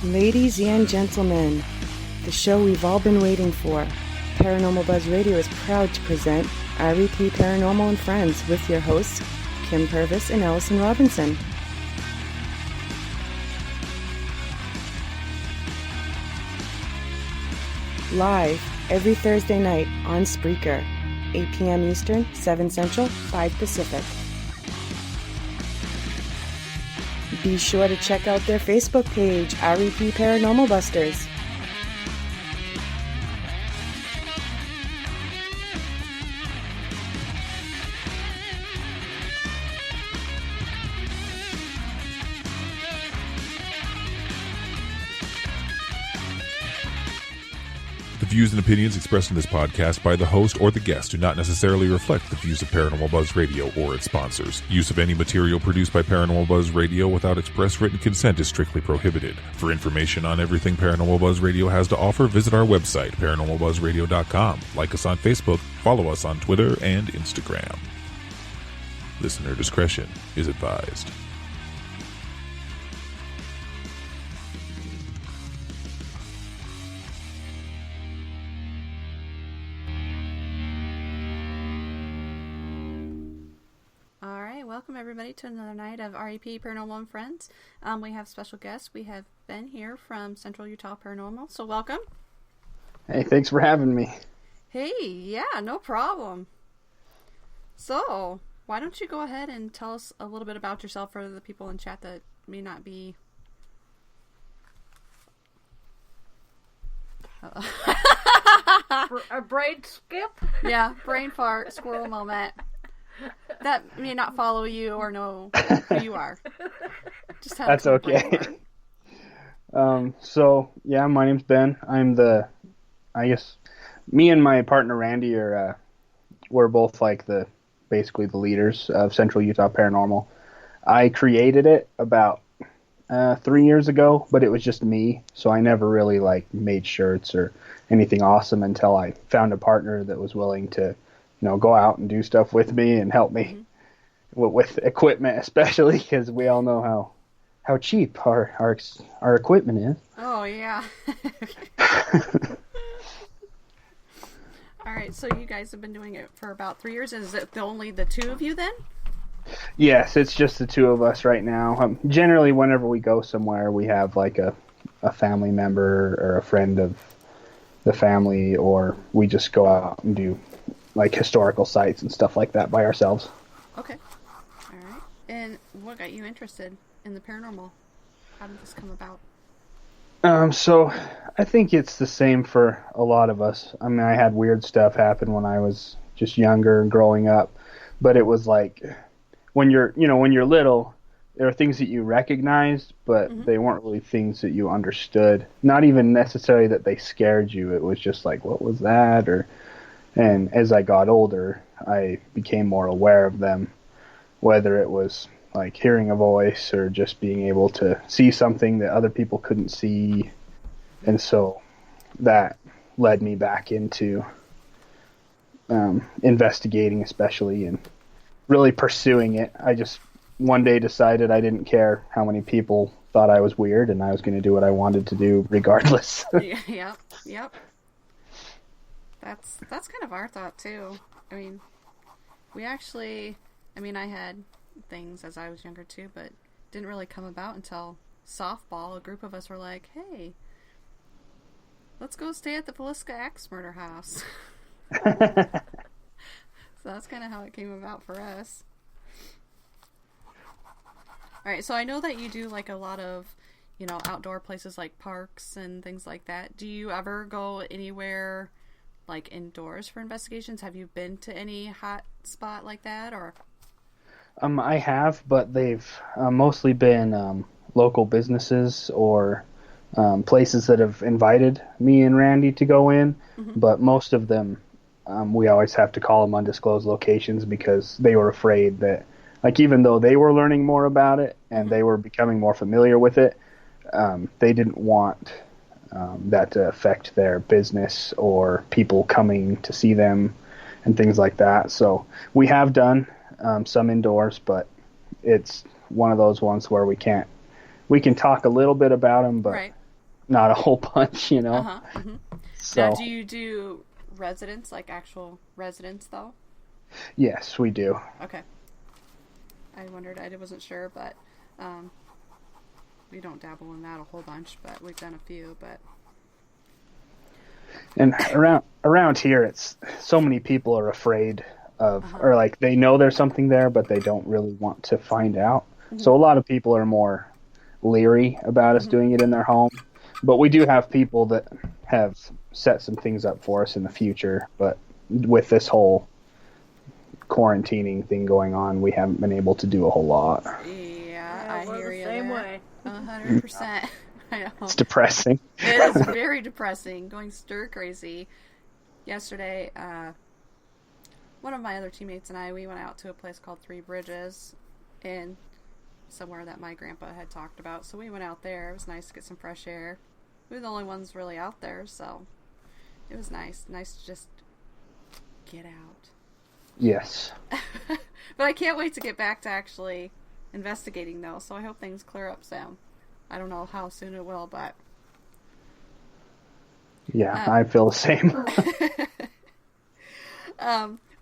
Ladies and gentlemen, the show we've all been waiting for, Paranormal Buzz Radio is proud to present REP Paranormal and Friends with your hosts, Kim Purvis and Allison Robinson. Live every Thursday night on Spreaker, 8 p.m. Eastern, 7 Central, 5 Pacific. Be sure to check out their Facebook page, REP Paranormal Busters. The views and opinions expressed in this podcast by the host or the guest do not necessarily reflect the views of Paranormal Buzz Radio or its sponsors. Use of any material produced by Paranormal Buzz Radio without express written consent is strictly prohibited. For information on everything Paranormal Buzz Radio has to offer, visit our website, paranormalbuzzradio.com. Like us on Facebook, follow us on Twitter and Instagram. Listener discretion is advised. Welcome everybody to another night of REP Paranormal and Friends. We have special guests. We have Ben here from Central Utah Paranormal, so welcome. Hey, thanks for having me. Hey, yeah, no problem. So, why don't you go ahead and tell us a little bit about yourself for the people in chat that may not be... A brain skip? Yeah, brain fart, squirrel moment. That may not follow you or know who you are. Just have That's okay. So, yeah, my name's Ben. Me and my partner Randy we're both basically the leaders of Central Utah Paranormal. I created it about 3 years ago, but it was just me, so I never really made shirts or anything awesome until I found a partner that was willing to go out and do stuff with me and help me with equipment, especially because we all know how cheap our equipment is. Oh, yeah. All right, so you guys have been doing it for about 3 years. Is it only the two of you then? Yes, it's just the two of us right now. Generally, whenever we go somewhere, we have a family member or a friend of the family, or we just go out and do historical sites and stuff like that by ourselves. Okay. All right. And what got you interested in the paranormal? How did this come about? So I think it's the same for a lot of us. I mean, I had weird stuff happen when I was just younger and growing up, but it was when you're little, there are things that you recognized, but they weren't really things that you understood. Not even necessarily that they scared you. It was just what was that? And as I got older, I became more aware of them, whether it was hearing a voice or just being able to see something that other people couldn't see. And so that led me back into investigating, especially, and really pursuing it. I just one day decided I didn't care how many people thought I was weird, and I was going to do what I wanted to do regardless. Yep. That's kind of our thought too. I mean, I had things as I was younger too, but didn't really come about until softball. A group of us were like, hey, let's go stay at the Villisca Axe Murder House. So that's kind of how it came about for us. Alright, so I know that you do a lot of, outdoor places like parks and things like that. Do you ever go anywhere indoors for investigations? Have you been to any hot spot like that, or? I have, but they've mostly been local businesses or places that have invited me and Randy to go in. But most of them, we always have to call them undisclosed locations because they were afraid that, even though they were learning more about it and they were becoming more familiar with it, they didn't want that to affect their business or people coming to see them and things like that. So we have done some indoors, but it's one of those ones where we can talk a little bit about them, but right. not a whole bunch, you know. Uh-huh. Mm-hmm. So Now, do you do residents, like actual residents, though? yes, we do. Okay. I wondered. I wasn't sure, but we don't dabble in that a whole bunch, but we've done a few. But And around here, it's so many people are afraid of, or like they know there's something there, but they don't really want to find out. So a lot of people are more leery about us doing it in their home. But we do have people that have set some things up for us in the future. But with this whole quarantining thing going on, we haven't been able to do a whole lot. yeah, I we're hear the you same there. way. 100%. I know. It's depressing. It is very depressing, going stir crazy. Yesterday, one of my other teammates and we went out to a place called Three Bridges, in somewhere that my grandpa had talked about. So we went out there. It was nice to get some fresh air. We were the only ones really out there, so it was nice. Nice to just get out. Yes. But I can't wait to get back to actually investigating, though, so I hope things clear up soon. I don't know how soon it will, but... Yeah, I feel the same.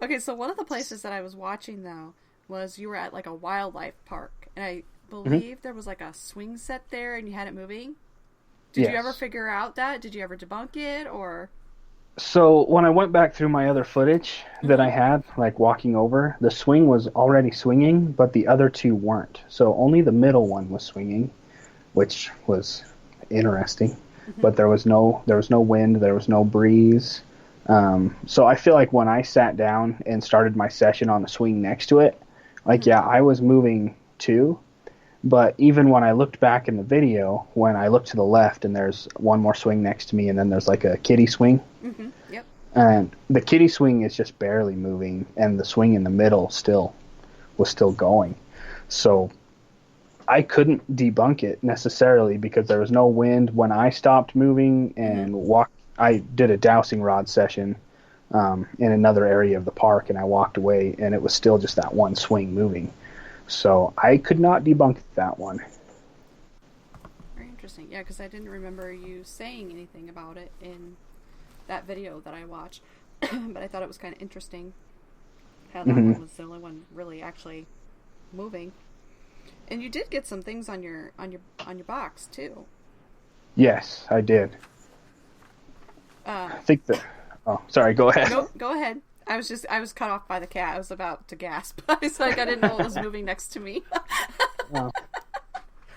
Okay, so one of the places that I was watching, though, was you were at, like, a wildlife park, and I believe there was, like, a swing set there, and you had it moving. Did you ever figure out that? Did you ever debunk it, or... So when I went back through my other footage that I had, like walking over, the swing was already swinging, but the other two weren't. So only the middle one was swinging, which was interesting. But there was no wind, there was no breeze. So I feel like when I sat down and started my session on the swing next to it, like I was moving too. But even when I looked back in the video, when I looked to the left and there's one more swing next to me and then there's like a kiddie swing. Mm-hmm. Yep. And the kiddie swing is just barely moving and the swing in the middle was still going. So I couldn't debunk it necessarily because there was no wind when I stopped moving and I did a dowsing rod session in another area of the park and I walked away and it was still just that one swing moving. So I could not debunk that one. Very interesting. Yeah, because I didn't remember you saying anything about it in that video that I watched. But I thought it was kind of interesting how that one was the only one really actually moving. And you did get some things on your box too. Yes, I did. I think that. Oh, sorry. Go ahead. Go ahead. I was cut off by the cat. I was about to gasp. It's like I didn't know it was moving next to me.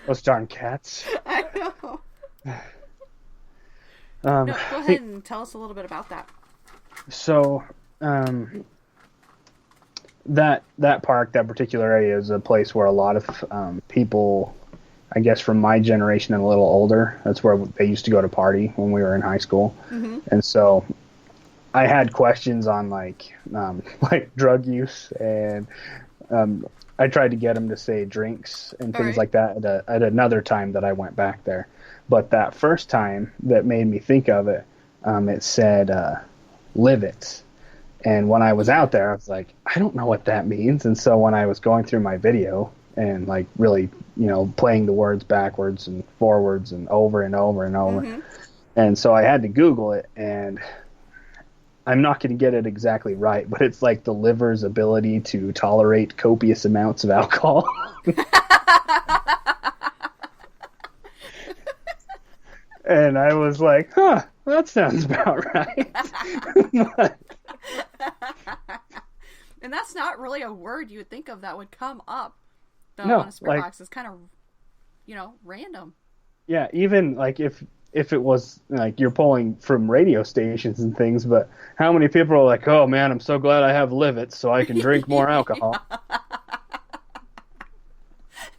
Those darn cats. I know. No, go ahead and tell us a little bit about that. So, that park, that particular area, is a place where a lot of people, I guess from my generation and a little older, that's where they used to go to party when we were in high school. And so I had questions on like drug use, and I tried to get them to say drinks and things like that at another time that I went back there. But that first time that made me think of it, it said livets. And when I was out there, I was like, I don't know what that means. And so when I was going through my video and like really, playing the words backwards and forwards and over and over and over. And so I had to Google it, and I'm not going to get it exactly right, but it's like the liver's ability to tolerate copious amounts of alcohol. And I was like, that sounds about right. And that's not really a word you would think of that would come up, though, no, on a spirit box. It's kind of, random. Yeah, even like if it was like you're pulling from radio stations and things, but how many people are like, oh man, I'm so glad I have livets so I can drink more alcohol.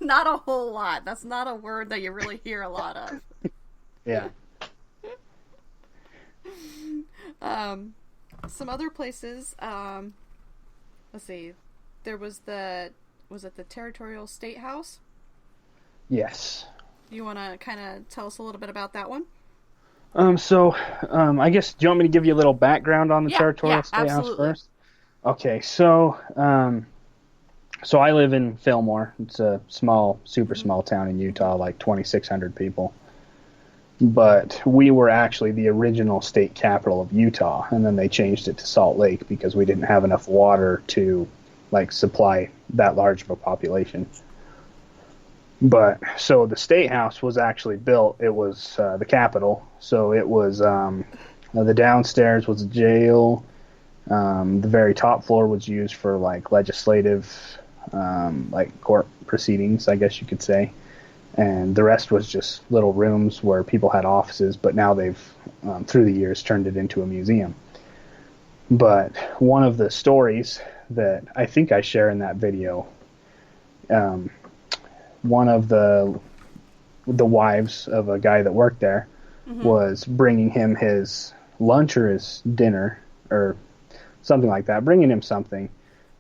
Not a whole lot. That's not a word that you really hear a lot of. Yeah. Some other places, let's see, there was it the Territorial State House? Yes. You want to kind of tell us a little bit about that one? I guess, do you want me to give you a little background on the Territorial State House first? Okay, so I live in Fillmore. It's a super small town in Utah, like 2,600 people. but we were actually the original state capital of Utah, and then they changed it to Salt Lake because we didn't have enough water to like supply that large of a population. But so the state house was actually built. It was the capital, so it was the downstairs was a jail. The very top floor was used for like legislative, like court proceedings, I guess you could say. And the rest was just little rooms where people had offices, but now they've, through the years, turned it into a museum. But one of the stories that I think I share in that video, one of the wives of a guy that worked there was bringing him his lunch or his dinner or something like that, bringing him something.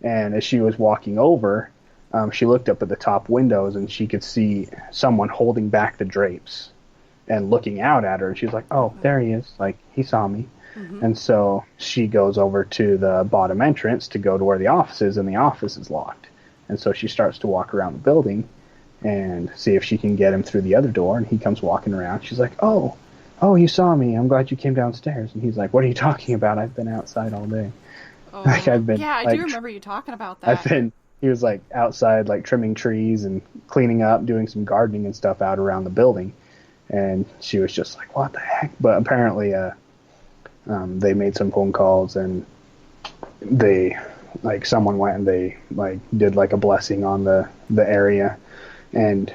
And as she was walking over, she looked up at the top windows and she could see someone holding back the drapes and looking out at her. And she was like, oh, there he is. Like, he saw me. And so she goes over to the bottom entrance to go to where the office is, and the office is locked. And so she starts to walk around the building and see if she can get him through the other door. And he comes walking around. She's like, oh, you saw me. I'm glad you came downstairs. And he's like, what are you talking about? I've been outside all day. Oh, Like, I've been, yeah, I do remember you talking about that. He was like outside, like trimming trees and cleaning up, doing some gardening and stuff out around the building. And she was just like, what the heck? But apparently, they made some phone calls and someone went and they like did like a blessing on the area. And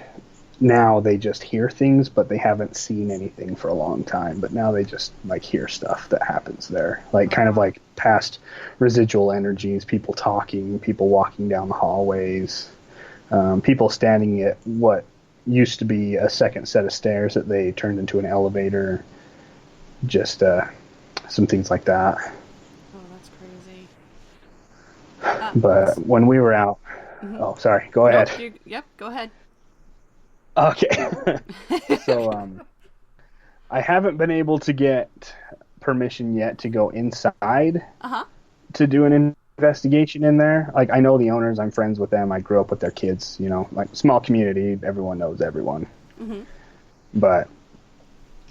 now they just hear things, but they haven't seen anything for a long time. But now they just like hear stuff that happens there, like kind of like past residual energies, people talking, people walking down the hallways, people standing at what used to be a second set of stairs that they turned into an elevator, just some things like that. Oh, that's crazy. But when we were out, oh, sorry, go ahead. Yep, go ahead. Okay. So, I haven't been able to get permission yet to go inside to do an investigation in there. Like, I know the owners, I'm friends with them, I grew up with their kids, you know, like small community, everyone knows everyone. But,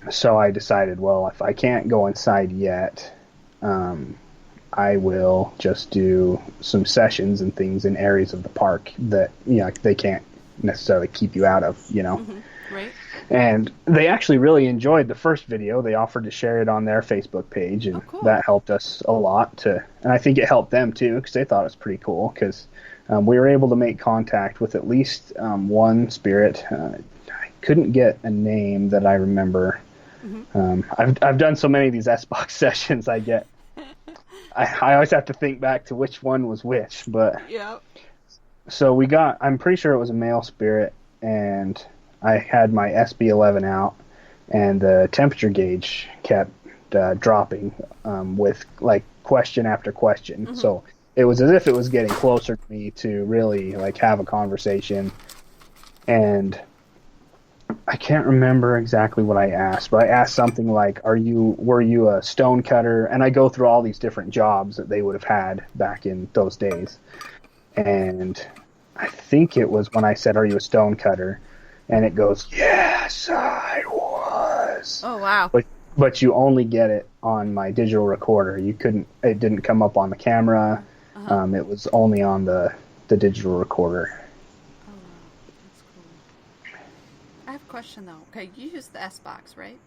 so I decided, well, if I can't go inside yet, I will just do some sessions and things in areas of the park that, you know, they can't necessarily keep you out of, you know. Right. And they actually really enjoyed the first video. They offered to share it on their Facebook page, and that helped us a lot and I think it helped them too, because they thought it was pretty cool, because we were able to make contact with at least one spirit. I couldn't get a name that I remember. I've done so many of these S-Box sessions, I always have to think back to which one was which, but so I'm pretty sure it was a male spirit, and I had my SB11 out, and the temperature gauge kept dropping with like question after question. So it was as if it was getting closer to me to really like have a conversation. And I can't remember exactly what I asked, but I asked something like, were you a stone cutter? And I go through all these different jobs that they would have had back in those days. And I think it was when I said, are you a stone cutter? And it goes, yes, I was. Oh, wow. But you only get it on my digital recorder. It didn't come up on the camera. It was only on the digital recorder. Oh, wow. That's cool. I have a question, though. Okay, you use the S-Box, right?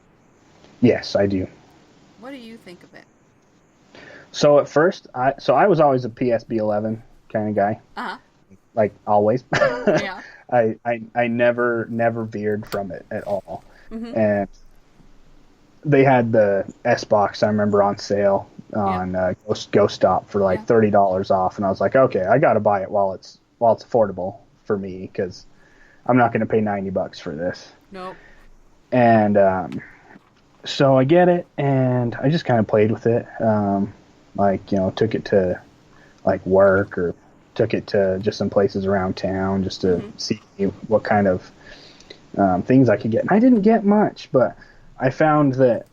Yes, I do. What do you think of it? So at first, I was always a PSB11 kind of guy. Like always. Yeah. I never veered from it at all. And they had the S-Box, I remember, on sale on Ghost Stop for like $30 off, and I was like, okay, I got to buy it while it's affordable for me, because I'm not going to pay $90 for this. Nope. And so I get it, and I just kind of played with it. Like, you know, took it to like work, or took it to just some places around town just to see what kind of things I could get. And I didn't get much, but I found that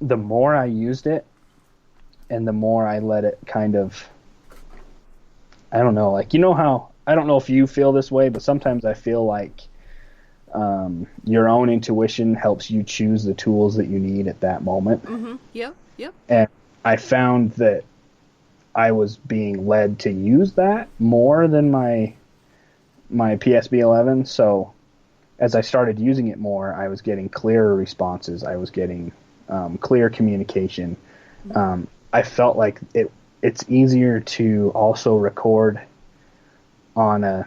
the more I used it and the more I let it kind of, I don't know, like, you know how, I don't know if you feel this way, but sometimes I feel like Your own intuition helps you choose the tools that you need at that moment. Mm-hmm. Yep. And I found that I was being led to use that more than my PSB-11. So as I started using it more, I was getting clearer responses. I was getting clear communication. I felt like it's easier to also record on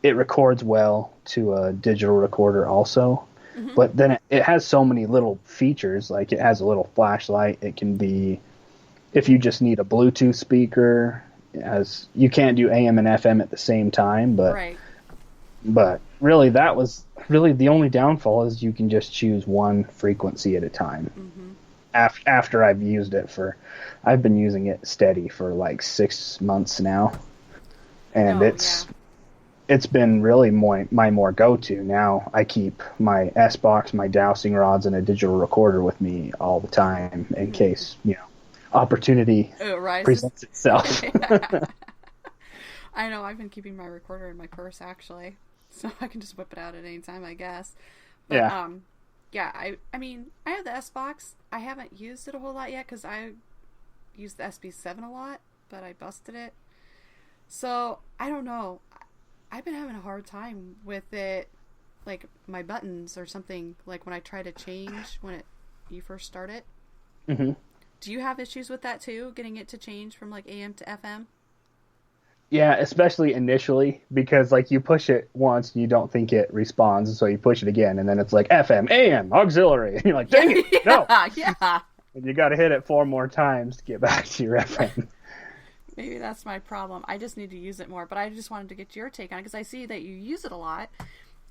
it records well to a digital recorder also. Mm-hmm. But then it has so many little features. Like it has a little flashlight. It can be, if you just need a Bluetooth speaker, as you can't do AM and FM at the same time, but really that was really the only downfall is you can just choose one frequency at a time. Mm-hmm. After I've used it I've been using it steady for like 6 months now, and it's been really my more go-to. Now I keep my S-Box, my dowsing rods, and a digital recorder with me all the time in case, opportunity presents itself. I know, I've been keeping my recorder in my purse actually, so I can just whip it out at any time, I guess. But, I mean, I have the S-Box. I haven't used it a whole lot yet because I used the SB7 a lot, but I busted it. So, I don't know. I've been having a hard time with it, like my buttons or something, like when I try to change when you first start it. Mm-hmm. Do you have issues with that too, getting it to change from like AM to FM? Yeah, especially initially, because like you push it once and you don't think it responds, so you push it again, and then it's like FM, AM, auxiliary, and you're like, dang it, no. Yeah. And you got to hit it 4 more times to get back to your FM. Maybe that's my problem. I just need to use it more, but I just wanted to get your take on it because I see that you use it a lot,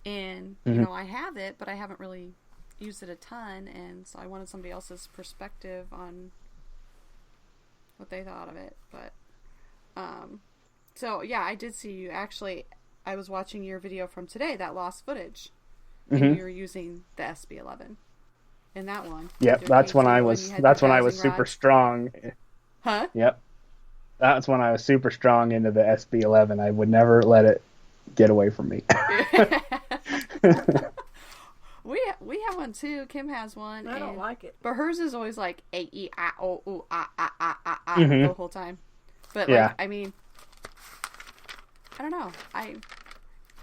and I have it, but I haven't really used it a ton, and so I wanted somebody else's perspective on what they thought of it. But so yeah, I did see you actually. I was watching your video from today, that lost footage, and you were using the SB11 in that one. Yep, that's when I was super strong. Huh? Yep. That's when I was super strong into the SB11. I would never let it get away from me. We have one too. Kim has one. I don't like it. But hers is always like A-E-I-O-U-ah-ah-ah-ah the whole time. But like, I mean, I don't know. I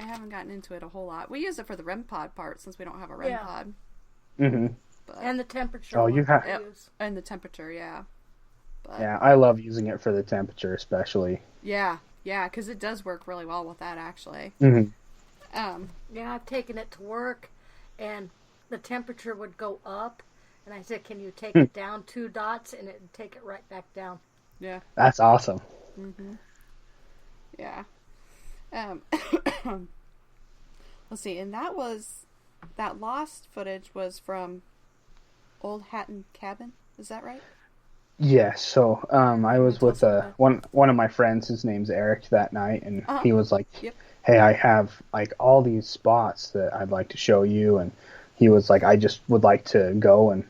haven't gotten into it a whole lot. We use it for the REM pod part since we don't have a REM pod. Mm-hmm. But, and the temperature. Oh, you have. And the temperature, yeah. But, yeah, I love using it for the temperature, especially. Yeah, because it does work really well with that, actually. Mm-hmm. Yeah, I've taken it to work, and the temperature would go up, and I said, "Can you take it down 2 dots?" And it would take it right back down. Yeah, that's awesome. Mm-hmm. Yeah. Let's see, and that lost footage was from Old Hatton Cabin. Is that right? Yes. So I was with one of my friends. His name's Eric that night, and he was like, "Hey, I have like all these spots that I'd like to show you," and he was like, "I just would like to go and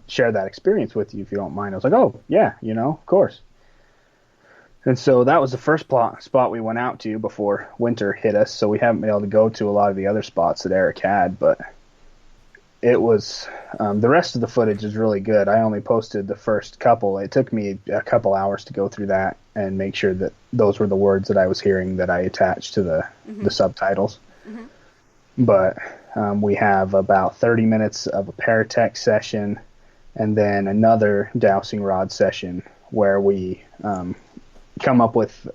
share that experience with you if you don't mind." I was like, "Oh yeah, of course." And so that was the first spot we went out to before winter hit us. So we haven't been able to go to a lot of the other spots that Eric had, but it was the rest of the footage is really good. I only posted the first couple. It took me a couple hours to go through that and make sure that those were the words that I was hearing that I attached to the subtitles. Mm-hmm. But we have about 30 minutes of a paratech session and then another dowsing rod session where we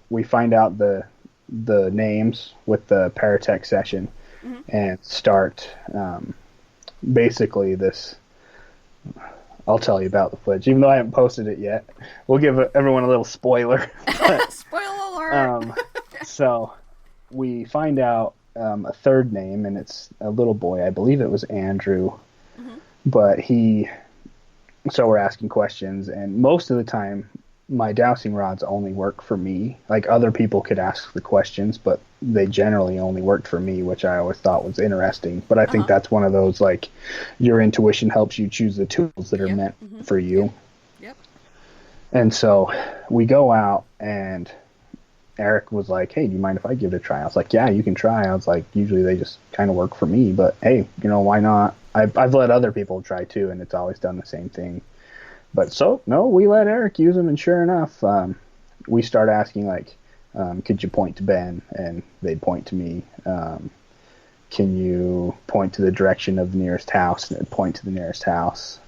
we find out the names with the paratech session and start basically this. I'll tell you about the footage, even though I haven't posted it yet. We'll give everyone a little spoiler. Spoiler alert! So we find out a third name, and it's a little boy. I believe it was Andrew. Mm-hmm. But so we're asking questions, and most of the time, my dowsing rods only work for me. Like, other people could ask the questions, but they generally only worked for me, which I always thought was interesting. But I think that's one of those, like, your intuition helps you choose the tools that are meant for you. Yep. And so we go out, and Eric was like, hey, do you mind if I give it a try? I was like, yeah, you can try. I was like, usually they just kind of work for me, but hey, why not? I've let other people try too, and it's always done the same thing. But so, no, we let Eric use them, and sure enough, we start asking, like, could you point to Ben? And they'd point to me. Can you point to the direction of the nearest house? And it'd point to the nearest house.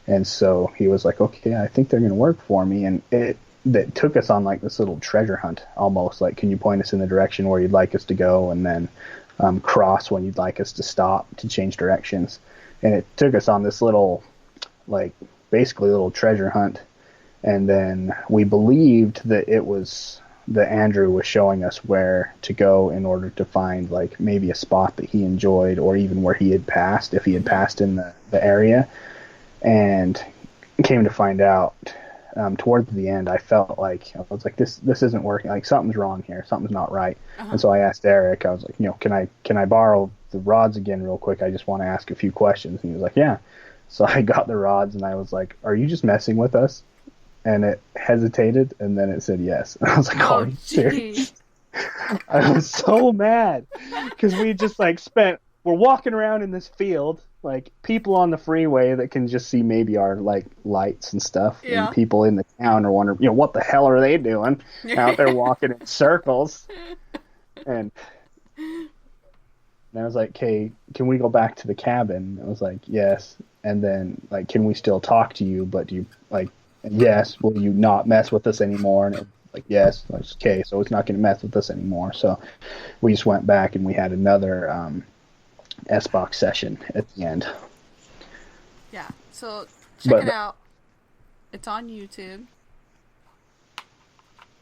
And so he was like, okay, I think they're going to work for me. And that took us on like this little treasure hunt almost. Like, can you point us in the direction where you'd like us to go, and then cross when you'd like us to stop to change directions. And it took us on this little, like, basically a little treasure hunt. And then we believed that it was that Andrew was showing us where to go in order to find, like, maybe a spot that he enjoyed, or even where he had passed, if he had passed in the area. And came to find out, towards the end, I felt like, I was like, this isn't working. Like, something's wrong here. Something's not right. Uh-huh. And so I asked Eric, I was like, can I borrow the rods again real quick? I just want to ask a few questions. And he was like, yeah. So I got the rods, and I was like, are you just messing with us? And it hesitated, and then it said yes. And I was like, oh, are you serious? I was so mad, because we just, like, we're walking around in this field, like, people on the freeway that can just see maybe our, like, lights and stuff. Yeah. And people in the town are wondering, what the hell are they doing out there walking in circles? And I was like, okay, can we go back to the cabin? I was like, yes. And then, like, can we still talk to you? But do you, like, yes, will you not mess with us anymore? And it was like, yes. I was, okay, so it's not going to mess with us anymore. So we just went back, and we had another S-Box session at the end. Yeah, so check it out. It's on YouTube.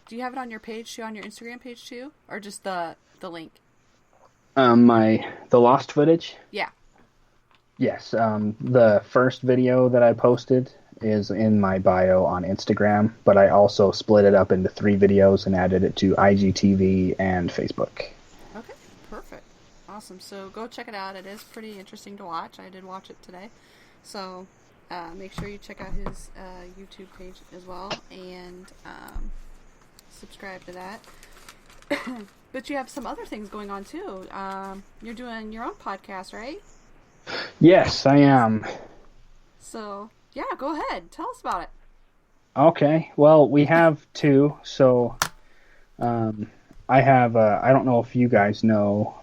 Do you have it on your page too, on your Instagram page too? Or just the link? The lost footage? Yeah. Yes, the first video that I posted is in my bio on Instagram, but I also split it up into 3 videos and added it to IGTV and Facebook. Okay, perfect. Awesome. So go check it out. It is pretty interesting to watch. I did watch it today. So make sure you check out his YouTube page as well, and subscribe to that. But you have some other things going on too. You're doing your own podcast, right? Yes, I am. So, yeah, go ahead. Tell us about it. Okay. Well, we have 2. So, I have, I don't know if you guys know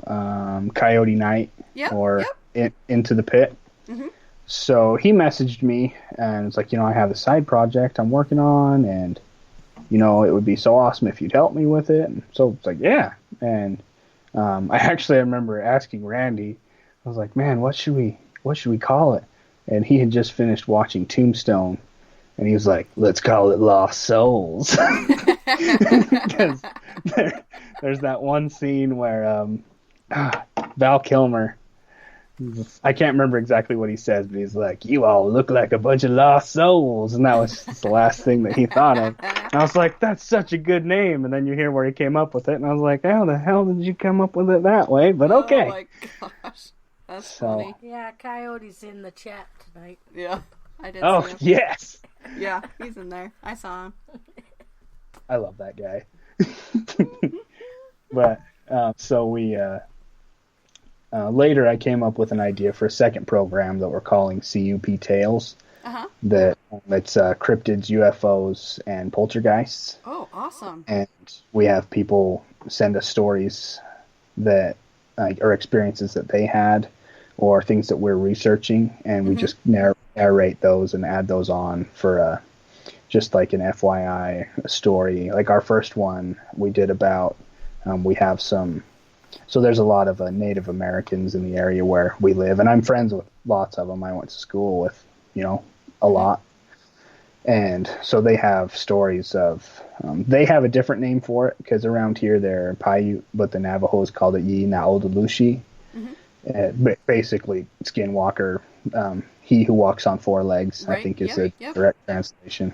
Coyote Night Into the Pit. Mm-hmm. So he messaged me, and it's like, I have a side project I'm working on, and, it would be so awesome if you'd help me with it. And so it's like, yeah. And I remember asking Randy, I was like, man, what should we call it? And he had just finished watching Tombstone, and he was like, let's call it Lost Souls. Because there's that one scene where Val Kilmer, I can't remember exactly what he says, but he's like, you all look like a bunch of lost souls. And that was just the last thing that he thought of. And I was like, that's such a good name. And then you hear where he came up with it, and I was like, how the hell did you come up with it that way? But okay. Oh my gosh. That's funny. Yeah, Coyote's in the chat tonight. Yeah, I did see him. Yes. Yeah, he's in there. I saw him. I love that guy. But, so we, later I came up with an idea for a second program that we're calling CUP Tales. Uh-huh. It's cryptids, UFOs, and poltergeists. Oh, awesome. And we have people send us stories that, or experiences that they had, or things that we're researching, and we just narrate those and add those on for just like an FYI story. Like our first one we did about, we have some, so there's a lot of Native Americans in the area where we live, and I'm friends with lots of them. I went to school with, a lot. And so they have stories of, they have a different name for it, because around here they're Paiute, but the Navajos called it Yi Naodalushi. Basically, skinwalker, he who walks on 4 legs, right. I think is the direct translation.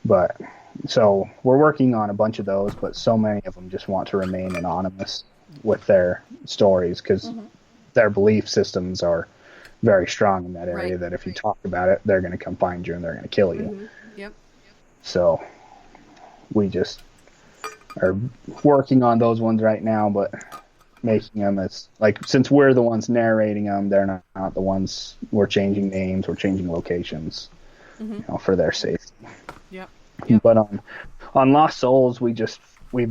But, so we're working on a bunch of those, but so many of them just want to remain anonymous with their stories, because their belief systems are very strong in that area, that if you talk about it, they're going to come find you and they're going to kill you. Yep. So we just are working on those ones right now, but making them as, like, since we're the ones narrating them, they're not the ones. We're changing names, we're changing locations, for their safety. Yep. But on Lost Souls, we've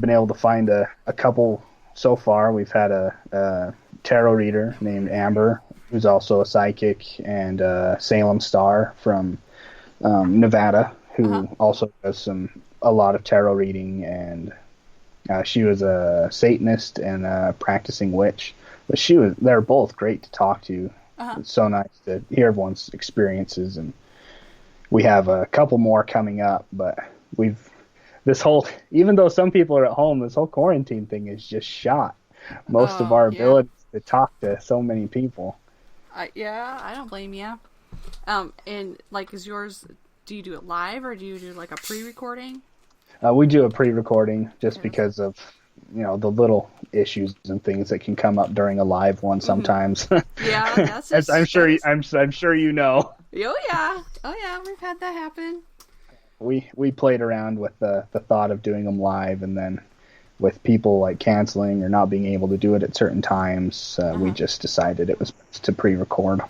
been able to find a couple so far. We've had a tarot reader named Amber, who's also a psychic, and Salem Star from Nevada, who also does a lot of tarot reading, and she was a Satanist and a practicing witch. But they're both great to talk to. It's so nice to hear everyone's experiences, and we have a couple more coming up, but even though some people are at home, this whole quarantine thing is just shot most of our ability to talk to so many people. I don't blame you. And like, is yours, do you do it live or do you do like a pre-recording? We do a pre-recording just because of, the little issues and things that can come up during a live one sometimes. Yeah, that's just, I'm sure you know. Oh yeah, we've had that happen. We played around with the thought of doing them live, and then with people like canceling or not being able to do it at certain times, we just decided it was best to pre-record.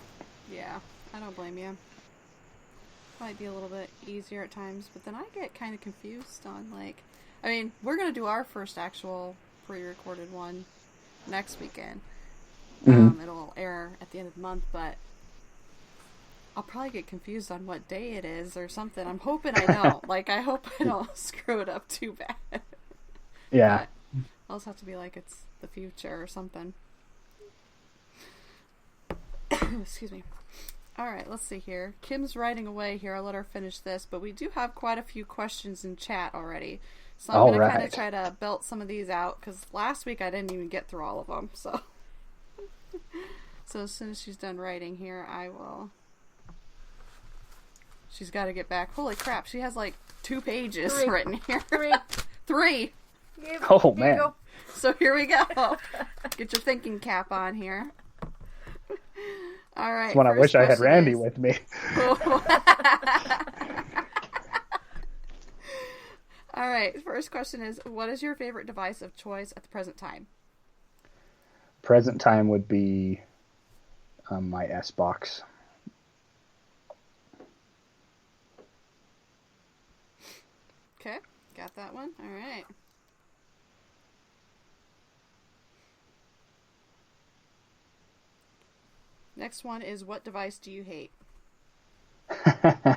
Yeah, I don't blame you. Might be a little bit easier at times, but then I get kind of confused on, like, I mean, we're going to do our first actual pre-recorded one next weekend. It'll air at the end of the month, but I'll probably get confused on what day it is or something. I'm hoping I don't. Like, I hope I don't screw it up too bad. Yeah. But I'll just have to be like, it's the future or something. Excuse me. Alright, let's see here. Kim's writing away here. I'll let her finish this. But we do have quite a few questions in chat already. So I'm going to kind of try to belt some of these out. Because last week I didn't even get through all of them. So as soon as she's done writing here, I will... She's got to get back. Holy crap, she has like 2 pages written here. Three. Oh, man. So here we go. Get your thinking cap on here. All right. That's when I wish I had Randy with me. All right. First question is, what is your favorite device of choice at the present time? Present time would be my S-Box. Okay. Got that one. All right. Next one is, what device do you hate? I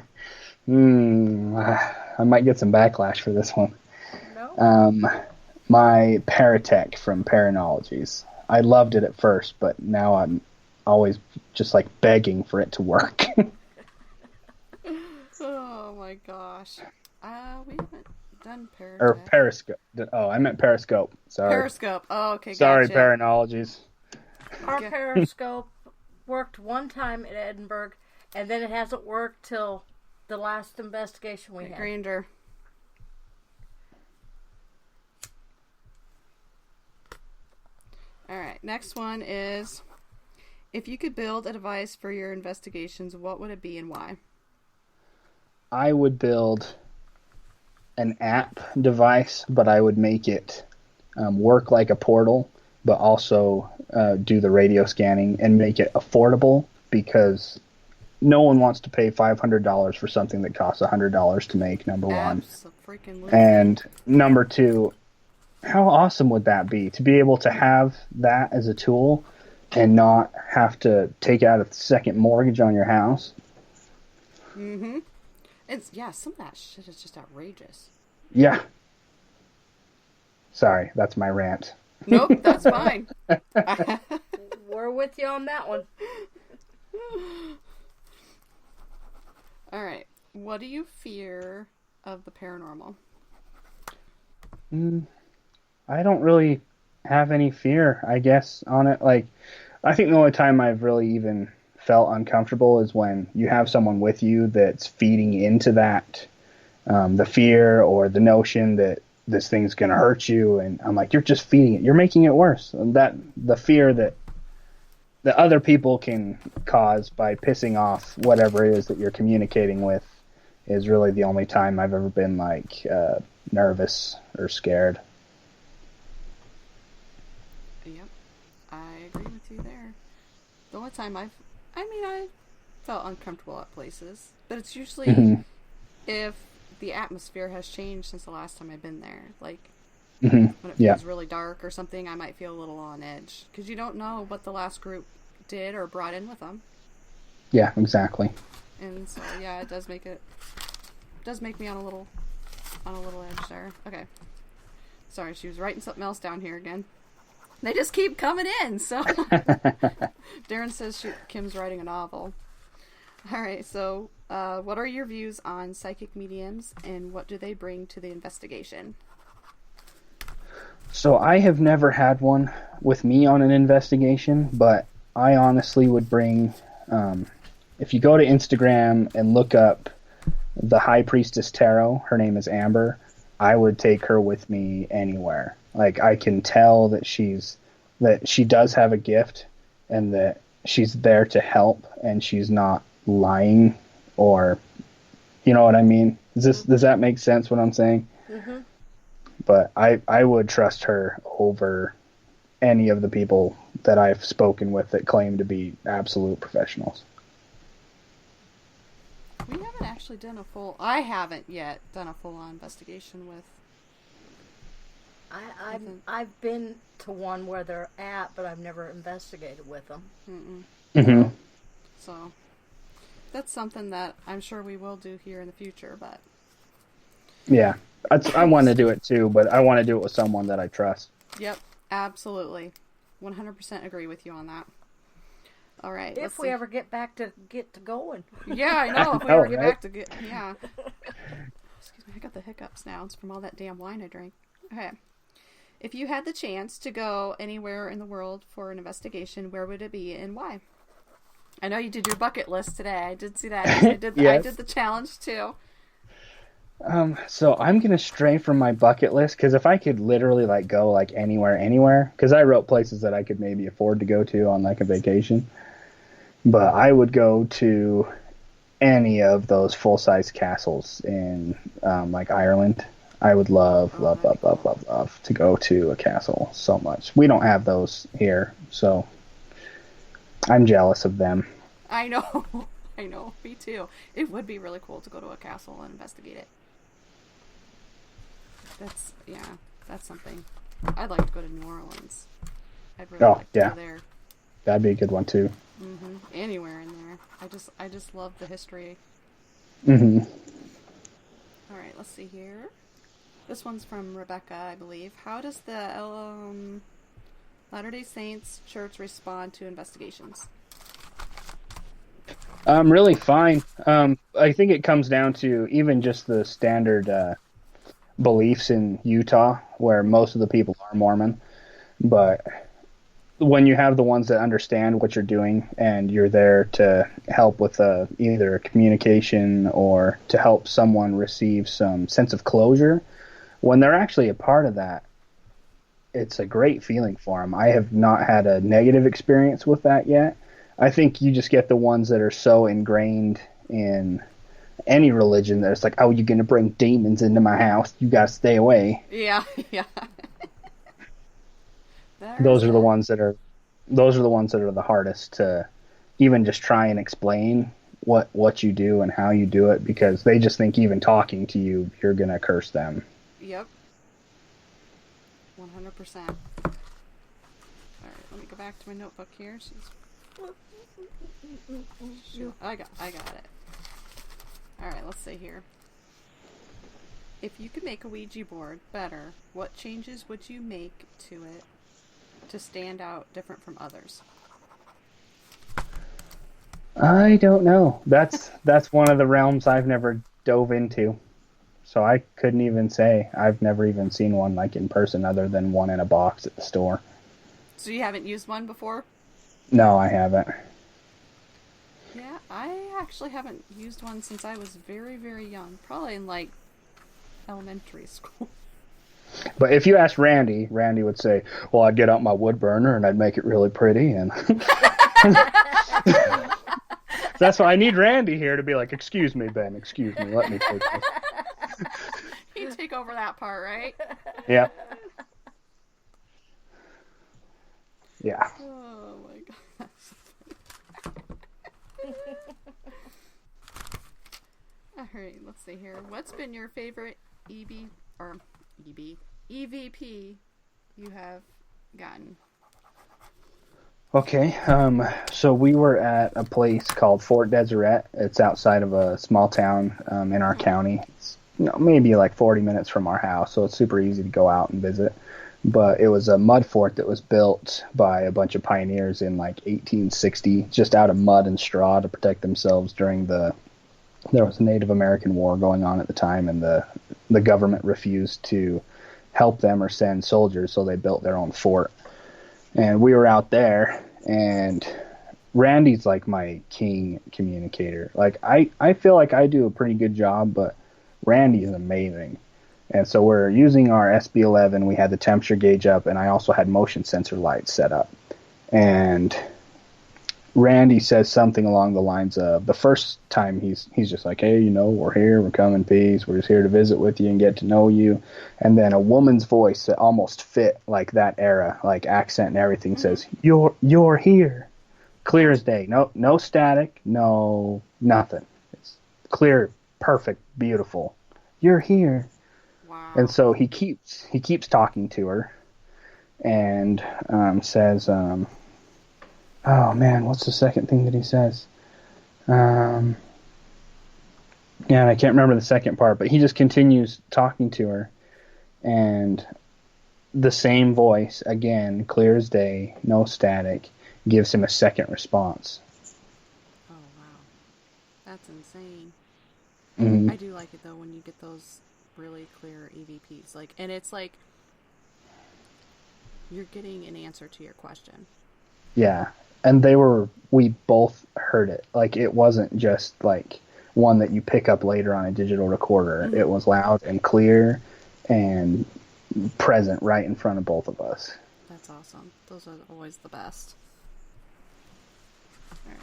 might get some backlash for this one. No. My Paratech from Paranologies. I loved it at first, but now I'm always just like begging for it to work. Oh my gosh. We haven't done Paratech. Or Periscope. Oh, I meant Periscope. Sorry. Periscope. Oh, okay. Sorry, gotcha. Paranologies. Our Periscope worked one time in Edinburgh, and then it hasn't worked till the last investigation we had. Grinder. Alright, next one is, if you could build a device for your investigations, what would it be and why? I would build an app device, but I would make it work like a portal, but also do the radio scanning and make it affordable, because no one wants to pay $500 for something that costs $100 to make, number one. And number two, how awesome would that be to be able to have that as a tool and not have to take out a second mortgage on your house? Mm-hmm. Some of that shit is just outrageous. Yeah. Sorry, that's my rant. Nope, that's fine. We're with you on that one. All right. What do you fear of the paranormal? I don't really have any fear, I guess, on it. Like, I think the only time I've really even felt uncomfortable is when you have someone with you that's feeding into that, the fear or the notion that this thing's going to hurt you. And I'm like, you're just feeding it. You're making it worse. And that the fear that other people can cause by pissing off whatever it is that you're communicating with is really the only time I've ever been like nervous or scared. Yep. I agree with you there. The only time I felt uncomfortable at places, but it's usually if the atmosphere has changed since the last time I've been there. Like, when it feels really dark or something, I might feel a little on edge. Because you don't know what the last group did or brought in with them. Yeah, exactly. And so, yeah, it does make me on a little edge there. Okay. Sorry, she was writing something else down here again. They just keep coming in, so... Darren says Kim's writing a novel. Alright, so what are your views on psychic mediums, and what do they bring to the investigation? So I have never had one with me on an investigation, but I honestly would bring... if you go to Instagram and look up the High Priestess Tarot, her name is Amber, I would take her with me anywhere. Like, I can tell that she does have a gift and that she's there to help and she's not lying, or, you know what I mean? Does that make sense what I'm saying? Mm-hmm. But I would trust her over any of the people that I've spoken with that claim to be absolute professionals. I haven't yet done a full-on investigation with. I've been to one where they're at, but I've never investigated with them. Mm-hmm. So that's something that I'm sure we will do here in the future, but. Yeah, I want to do it too, but I want to do it with someone that I trust. Yep, absolutely. 100% agree with you on that. All right. If we ever get to going. Yeah, I know. If we ever get back to yeah. Excuse me, I got the hiccups now. It's from all that damn wine I drank. Okay. If you had the chance to go anywhere in the world for an investigation, where would it be and why? I know you did your bucket list today. I did see that. I did the challenge too. So I'm gonna stray from my bucket list, because if I could literally go anywhere, because I wrote places that I could maybe afford to go to on a vacation, but I would go to any of those full-size castles in Ireland. I would love to go to a castle so much. We don't have those here, so I'm jealous of them. I know, me too. It would be really cool to go to a castle and investigate it. That's something. I'd like to go to New Orleans. I'd really like to go there. That'd be a good one too. Mm-hmm. Anywhere in there. I just love the history. Mm-hmm. All right, let's see here. This one's from Rebecca, I believe. How does the Latter-day Saints Church respond to investigations? Really fine. I think it comes down to even just the standard beliefs in Utah, where most of the people are Mormon. But when you have the ones that understand what you're doing and you're there to help with either communication or to help someone receive some sense of closure, when they're actually a part of that, it's a great feeling for them. I have not had a negative experience with that yet. I think you just get the ones that are so ingrained in any religion that it's like, oh, you're going to bring demons into my house, you got to stay away. Yeah. Those are the ones that are the hardest to even just try and explain what you do and how you do it, because they just think even talking to you, you're going to curse them. Yep. 100%. All right, let me go back to my notebook here. I got it. All right, let's see here. If you could make a Ouija board better, what changes would you make to it to stand out different from others? I don't know. That's one of the realms I've never dove into. So I couldn't even say. I've never even seen one in person other than one in a box at the store. So you haven't used one before? No, I haven't. Yeah, I actually haven't used one since I was very, very young. Probably in elementary school. But if you ask Randy would say, well, I'd get out my wood burner and I'd make it really pretty. And that's why I need Randy here to be like, excuse me, Ben, excuse me, let me take this. He'd take over that part, right? Yeah. Yeah. Oh my god. Alright, let's see here. What's been your favorite EVP you have gotten? Okay, so we were at a place called Fort Deseret. It's outside of a small town in our county. It's, maybe like 40 minutes from our house, so it's super easy to go out and visit. But it was a mud fort that was built by a bunch of pioneers in like 1860, just out of mud and straw to protect themselves during there was a Native American war going on at the time, and the government refused to help them or send soldiers, so they built their own fort. And we were out there, and Randy's like my king communicator. Like, I feel like I do a pretty good job, but Randy is amazing. And so we're using our SB11. We had the temperature gauge up, and I also had motion sensor lights set up. And Randy says something along the lines of, the first time he's just like, hey, we're here, we're coming in peace, we're just here to visit with you and get to know you. And then a woman's voice that almost fit like that era, like accent and everything, says, you're here. Clear as day. No static, no nothing. It's clear, perfect, beautiful. You're here. Wow. And so he keeps talking to her and says, oh man, what's the second thing that he says? Yeah, and I can't remember the second part, but he just continues talking to her, and the same voice, again, clear as day, no static, gives him a second response. Oh wow, that's insane. Mm-hmm. I do like it though when you get those really clear EVPs, and it's like you're getting an answer to your question. Yeah. And we both heard it. Like, it wasn't just like one that you pick up later on a digital recorder. Mm-hmm. It was loud and clear and present right in front of both of us. That's awesome. Those are always the best. Alright,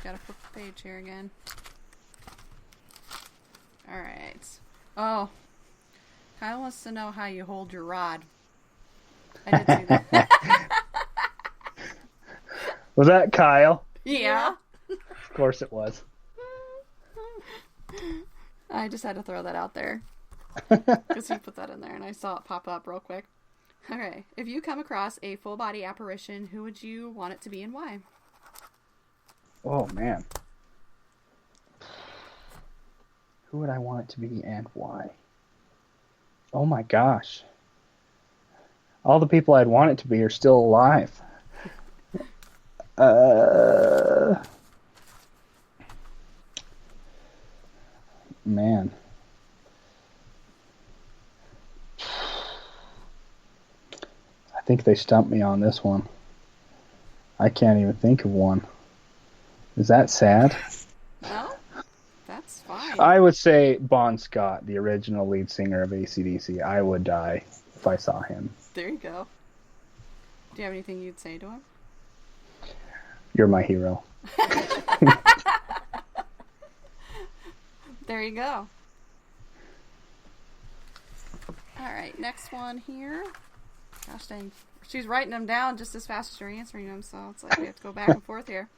gotta flip the page here again. Alright. Oh, Kyle wants to know how you hold your rod. I did see that. Was that Kyle? Yeah. Of course it was. I just had to throw that out there. Because he put that in there and I saw it pop up real quick. Okay. If you come across a full body apparition, who would you want it to be and why? Oh, man. Who would I want it to be and why? Oh my gosh. All the people I'd want it to be are still alive. Man. I think they stumped me on this one. I can't even think of one. Is that sad? No, that's fine. I would say Bon Scott, the original lead singer of AC/DC. I would die if I saw him. There you go. Do you have anything you'd say to him? You're my hero. There you go. Alright, next one here. Gosh dang. She's writing them down just as fast as you're answering them, so it's like we have to go back and forth here.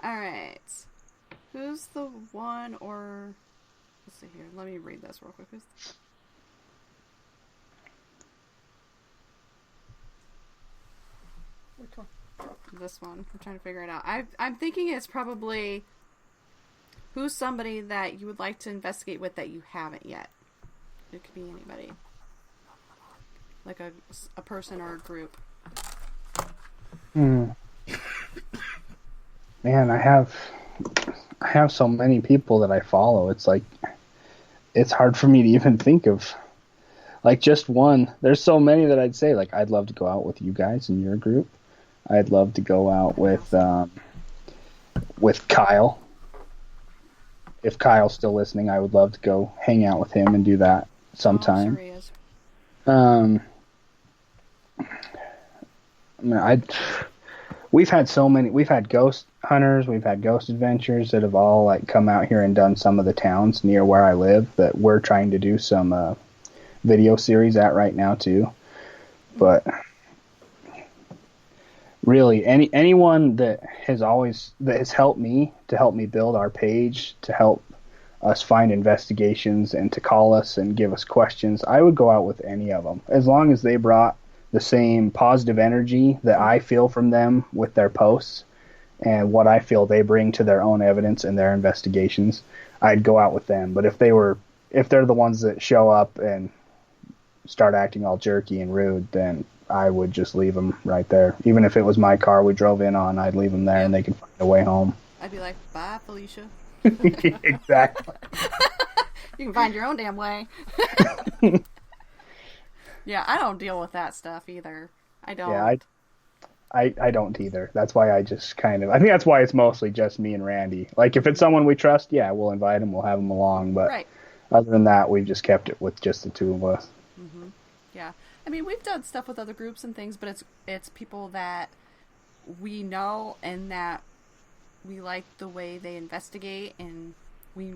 Alright. Who's the one or... Let's see here. Let me read this real quick. Which one? This one. I'm trying to figure it out. I'm thinking it's probably who's somebody that you would like to investigate with that you haven't yet. It could be anybody. Like a person or a group. Man, I have so many people that I follow. It's like, it's hard for me to even think of like just one. There's so many that I'd say, like, I'd love to go out with you guys in your group. I'd love to go out with Kyle. If Kyle's still listening, I would love to go hang out with him and do that sometime. Sure he is. We've had so many. We've had ghost hunters. We've had ghost adventures that have all like come out here and done some of the towns near where I live that we're trying to do some video series at right now too. But really anyone that has helped me build our page, to help us find investigations and to call us and give us questions, I would go out with any of them as long as they brought the same positive energy that I feel from them with their posts and what I feel they bring to their own evidence and their investigations. I'd go out with them. But if they're the ones that show up and start acting all jerky and rude, then I would just leave them right there. Even if it was my car we drove in on, I'd leave them there and they could find a way home. I'd be like, bye, Felicia. Exactly. You can find your own damn way. Yeah, I don't deal with that stuff either. I don't. Yeah, I don't either. That's why I just I think that's why it's mostly just me and Randy. Like, if it's someone we trust, yeah, we'll invite them, we'll have them along. But right. Other than that, we've just kept it with just the two of us. Mm-hmm. Yeah. I mean, we've done stuff with other groups and things, but it's people that we know and that we like the way they investigate, and we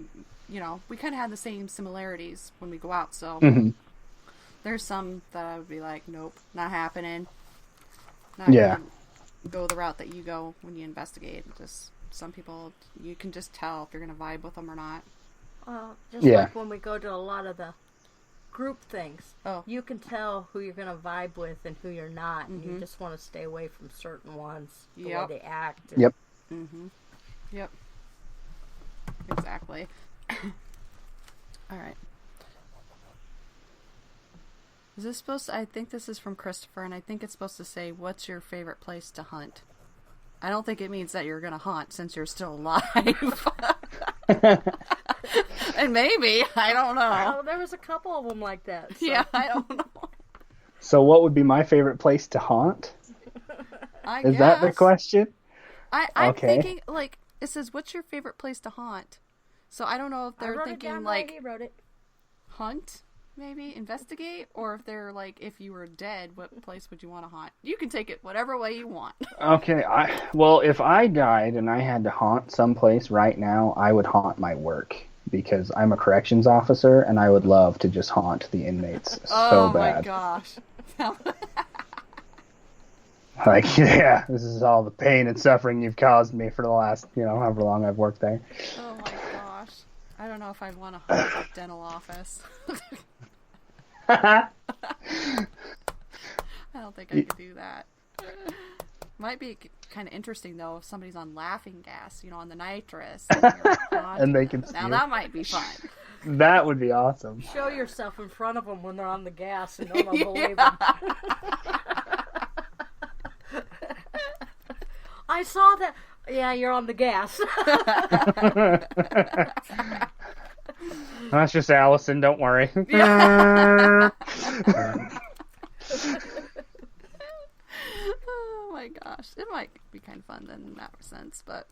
kind of have the same similarities when we go out. So there's some that I would be like, nope, not happening. Not gonna go the route that you go when you investigate. Just some people, you can just tell if you're going to vibe with them or not. Like when we go to a lot of the group things, oh, you can tell who you're going to vibe with and who you're not, and you just want to stay away from certain ones, the way they act. Yep. Yep. Exactly. All right. Is this supposed to, I think this is from Christopher, and I think it's supposed to say, what's your favorite place to hunt? I don't think it means that you're going to hunt since you're still alive. And maybe, I don't know. Oh, there was a couple of them like that. So. Yeah, I don't know. So what would be my favorite place to haunt? Is that the question? I'm thinking, like, it says, what's your favorite place to haunt? So I don't know if they're thinking, like, he wrote it. Hunt, maybe, investigate, or if they're like, if you were dead, what place would you want to haunt? You can take it whatever way you want. Okay, well, if I died and I had to haunt someplace right now, I would haunt my work, because I'm a corrections officer and I would love to just haunt the inmates so bad. Oh my gosh. Like, yeah, this is all the pain and suffering you've caused me for the last, however long I've worked there. Oh my gosh. I don't know if I'd want to haunt a dental office. I don't think I could do that. Might be kind of interesting, though, if somebody's on laughing gas, on the nitrous. And they can see Now, it. that might be fun. That would be awesome. Show yourself in front of them when they're on the gas, and no one will believe them. I saw that. Yeah, you're on the gas. That's just Allison, don't worry. Oh my gosh. It might be kind of fun then in that sense, but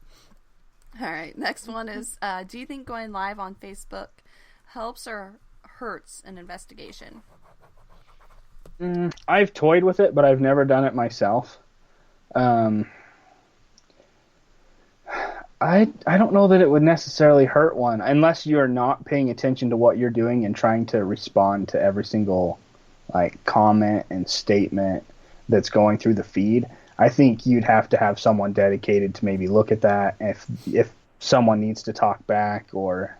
alright, next one is, do you think going live on Facebook helps or hurts an investigation? I've toyed with it, but I've never done it myself. I don't know that it would necessarily hurt one, unless you're not paying attention to what you're doing and trying to respond to every single comment and statement that's going through the feed. I think you'd have to have someone dedicated to maybe look at that. If someone needs to talk back or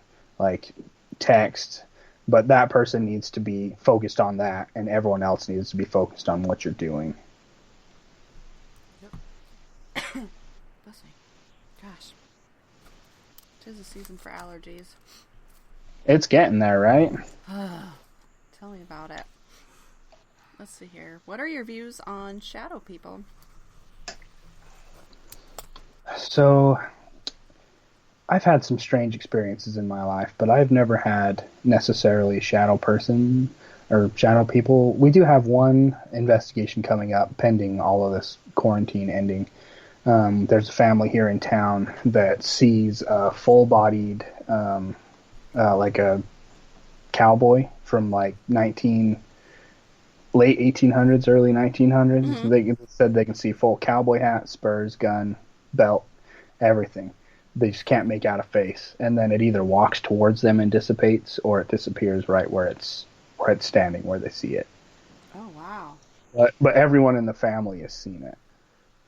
text, but that person needs to be focused on that, and everyone else needs to be focused on what you're doing. Yep. Bless me. Gosh. 'Tis a season for allergies. It's getting there, right? Tell me about it. Let's see here. What are your views on shadow people? So, I've had some strange experiences in my life, but I've never had necessarily a shadow person or shadow people. We do have one investigation coming up pending all of this quarantine ending. There's a family here in town that sees a full-bodied, like a cowboy from late 1800s, early 1900s. Mm-hmm. They said they can see full cowboy hat, spurs, gun, belt, everything. They just can't make out a face, and then it either walks towards them and dissipates, or it disappears right where it's standing, where they see it. Oh wow! But everyone in the family has seen it.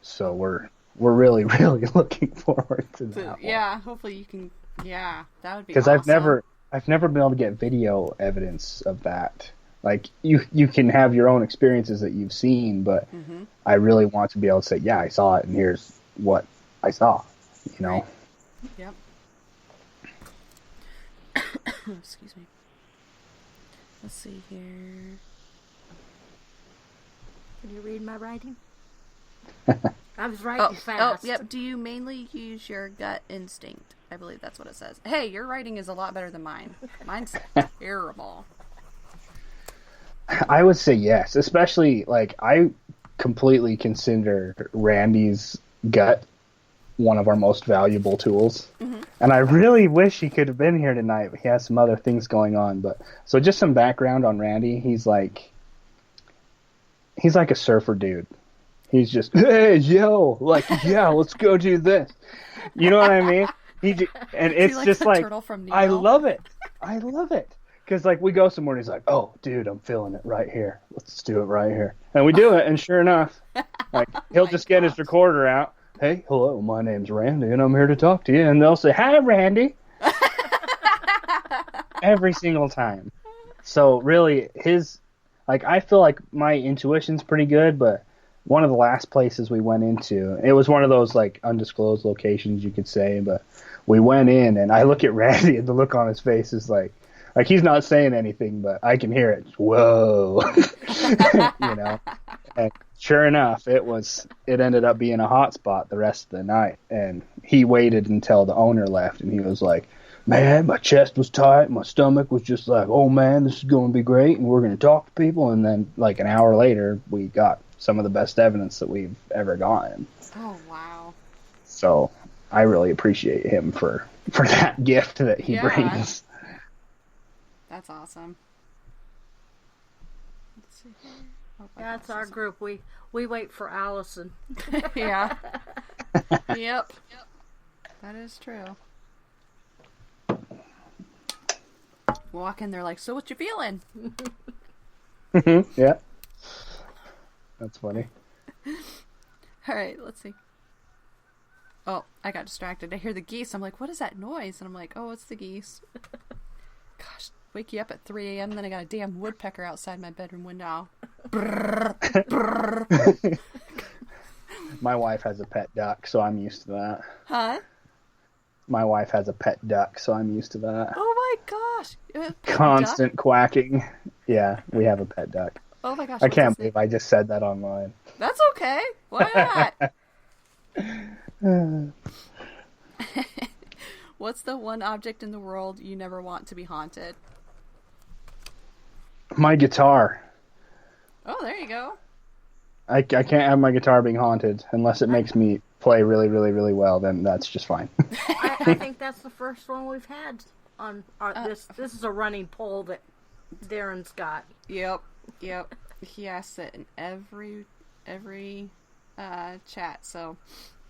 So we're really really looking forward to that. One. Yeah, hopefully you can. Yeah, that would be because awesome. I've never been able to get video evidence of that. Like you can have your own experiences that you've seen, but I really want to be able to say, yeah, I saw it, and here's what I saw. You know. Right. Yep. Excuse me. Let's see here. Can you read my writing? I was writing fast. Oh, yep. Do you mainly use your gut instinct? I believe that's what it says. Hey, your writing is a lot better than mine. Mine's terrible. I would say yes, especially like I completely consider Randy's gut one of our most valuable tools. And I really wish he could have been here tonight, but he has some other things going on. But so just some background on Randy. He's like a surfer dude. He's just, hey, yo, like, yeah, let's go do this. You know what I mean? And it's like just like, turtle from Nemo? I love it. Because, like, we go somewhere and he's like, oh, dude, I'm feeling it right here. Let's do it right here. And we do it, and sure enough, like, he'll just get his recorder out. Hey, hello, my name's Randy, and I'm here to talk to you. And they'll say, hi, Randy. Every single time. So, really, I feel like my intuition's pretty good, but one of the last places we went into, it was one of those, like, undisclosed locations, you could say, but we went in, and I look at Randy, and the look on his face is like he's not saying anything, but I can hear it. Whoa. You know? And sure enough, it ended up being a hot spot the rest of the night, and he waited until the owner left, and he was like, man, my chest was tight, my stomach was just like, oh man, this is going to be great, and we're going to talk to people, and then like an hour later, we got some of the best evidence that we've ever gotten. Oh, wow. So I really appreciate him for that gift that he brings. That's awesome. Let's see here. Oh, That's our group. We wait for Allison. Yeah. Yep. That is true. Walk in there like, so what you feeling? Yeah. That's funny. All right, let's see. Oh, I got distracted. I hear the geese. I'm like, what is that noise? And I'm like, oh, it's the geese. Gosh, wake you up at 3 a.m. Then I got a damn woodpecker outside my bedroom window. Brrr, brrr. My wife has a pet duck, so I'm used to that. Huh? My wife has a pet duck, so I'm used to that. Oh my gosh. Constant quacking. Yeah, we have a pet duck. Oh my gosh. I can't believe I just said that online. That's okay. Why not? What's the one object in the world you never want to be haunted? My guitar. Oh, there you go. I can't have my guitar being haunted unless it makes me play really, really, really well. Then that's just fine. I think that's the first one we've had on this. This is a running poll that Darren's got. Yep. He asks it in every chat. So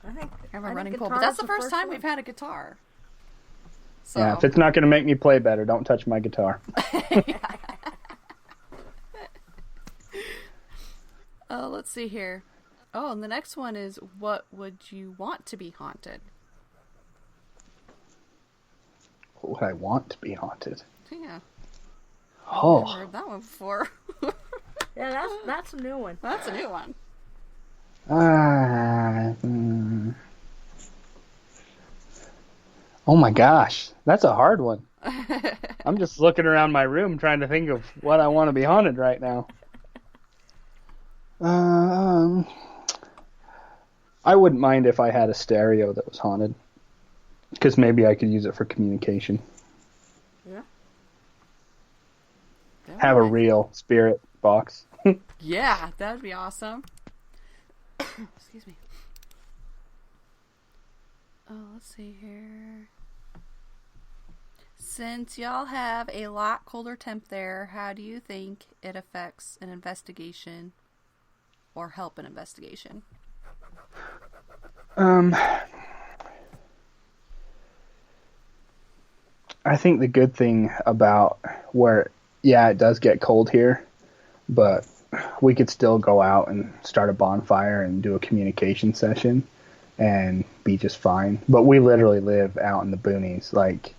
I have a running poll, but that's the first time we've had a guitar. So. Yeah, if it's not going to make me play better, don't touch my guitar. Let's see here. Oh, and the next one is, what would you want to be haunted? What would I want to be haunted? Yeah. Oh. I've never heard that one before. Yeah, that's a new one. That's a new one. Oh my gosh, that's a hard one. I'm just looking around my room trying to think of what I want to be haunted right now. I wouldn't mind if I had a stereo that was haunted, because maybe I could use it for communication. Yeah. Have a real spirit box. Yeah, that would be awesome. Excuse me. Oh, let's see here. Since y'all have a lot colder temp there, how do you think it affects an investigation or help an investigation? I think the good thing about where, yeah, it does get cold here, but we could still go out and start a bonfire and do a communication session and be just fine. But we literally live out in the boonies. Like,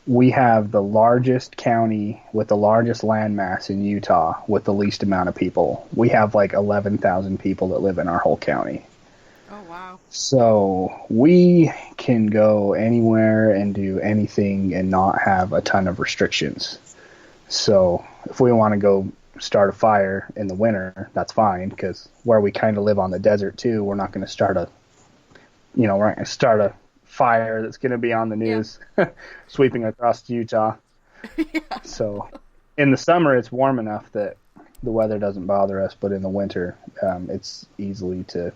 we have the largest county with the largest landmass in Utah with the least amount of people. We have like 11,000 people that live in our whole county. Oh, wow. So we can go anywhere and do anything and not have a ton of restrictions. So if we want to go start a fire in the winter, that's fine, because where we kind of live on the desert too, we're not going to start a fire that's going to be on the news sweeping across Utah. Yeah. So in the summer, it's warm enough that the weather doesn't bother us, but in the winter, it's easily to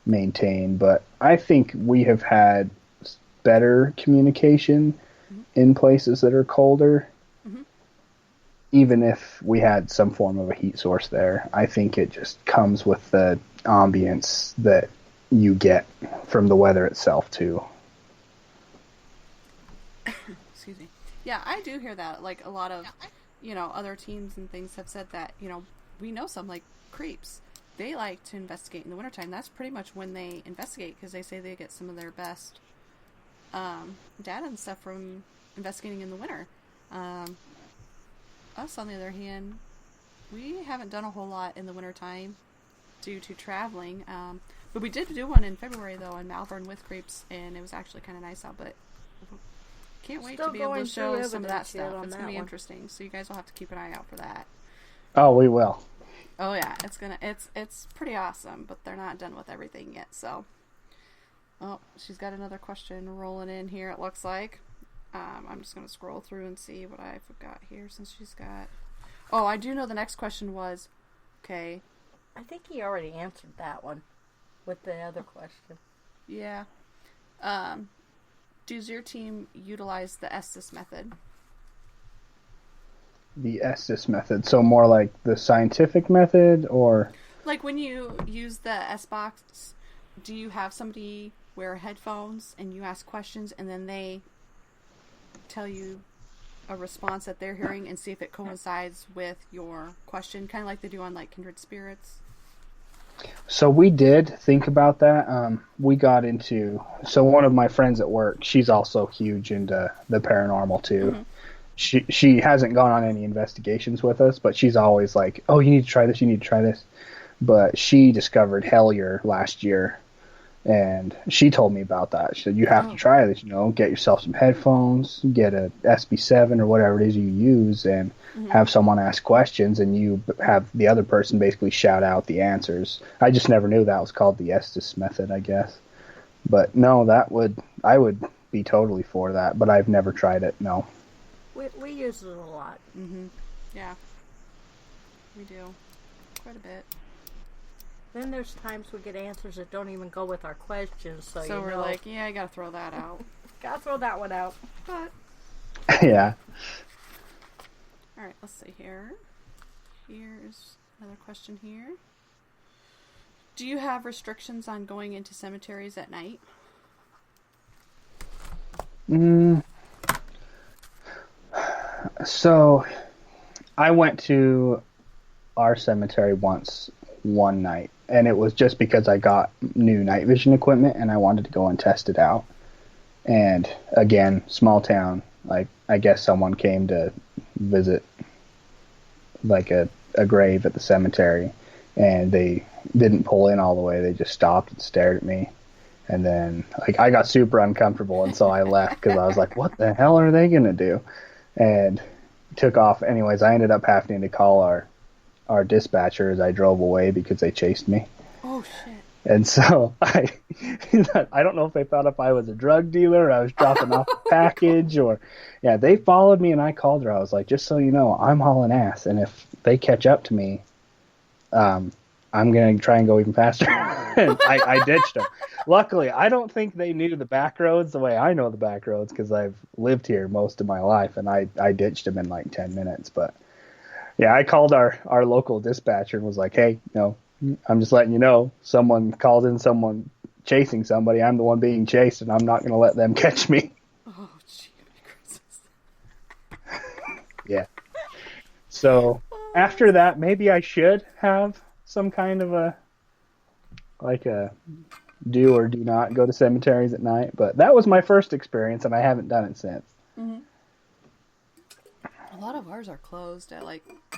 maintain. But I think we have had better communication in places that are colder. Even if we had some form of a heat source there, I think it just comes with the ambience that you get from the weather itself too. Excuse me. Yeah, I do hear that. Like, a lot of, other teams and things have said that, we know some, like, creeps. They like to investigate in the wintertime. That's pretty much when they investigate, because they say they get some of their best data and stuff from investigating in the winter. Us, on the other hand, we haven't done a whole lot in the wintertime due to traveling. But we did do one in February, though, in Malvern with creeps, and it was actually kind of nice out. But can't wait to be able to show some of that stuff. It's going to be interesting. So you guys will have to keep an eye out for that. Oh, we will. Oh, yeah. It's pretty awesome, but they're not done with everything yet, so. Oh, she's got another question rolling in here, it looks like. I'm just going to scroll through and see what I've got here since she's got... Oh, I do know the next question was... Okay. I think he already answered that one with the other question. Yeah. Does your team utilize the Estes method? The Estes method. So more like the scientific method, or... Like, when you use the S-Box, do you have somebody wear headphones and you ask questions and then they tell you a response that they're hearing and see if it coincides with your question, kind of like they do on, like, Kindred Spirits? So we did think about that. We got into... So one of my friends at work, she's also huge into the paranormal too. Mm-hmm. She hasn't gone on any investigations with us, but she's always like, oh, you need to try this, you need to try this. But she discovered Hellier last year, and she told me about that. She said, you have to try this, get yourself some headphones, get a SB7 or whatever it is you use, and have someone ask questions, and you have the other person basically shout out the answers. I just never knew that was called the Estes method, I guess. But no, I would be totally for that, but I've never tried it, no. We use it a lot. Mm-hmm. Yeah. We do. Quite a bit. Then there's times we get answers that don't even go with our questions, so we're like, yeah, I gotta throw that out. Gotta throw that one out. But yeah. Alright, let's see here. Here's another question here. Do you have restrictions on going into cemeteries at night? So, I went to our cemetery once one night, and it was just because I got new night vision equipment and I wanted to go and test it out. And again, small town, like, I guess someone came to visit like a grave at the cemetery, and they didn't pull in all the way. They just stopped and stared at me. And then, like, I got super uncomfortable, and so I left because I was like, what the hell are they going to do? And took off. Anyways, I ended up having to call our dispatcher as I drove away because they chased me. Oh, shit. And so I don't know if they thought if I was a drug dealer or I was dropping off a package, or they followed me, and I called her. I was like, just so you know, I'm hauling ass, and if they catch up to me, I'm going to try and go even faster. And I ditched them. Luckily, I don't think they knew the back roads the way I know the back roads, because I've lived here most of my life, and I ditched them in like 10 minutes. But yeah, I called our local dispatcher and was like, hey, I'm just letting you know, someone called in someone chasing somebody. I'm the one being chased, and I'm not going to let them catch me. Oh, gee, Christmas. Yeah. So after that, maybe I should have some kind of a do or do not go to cemeteries at night. But that was my first experience, and I haven't done it since. Mm-hmm. A lot of ours are closed at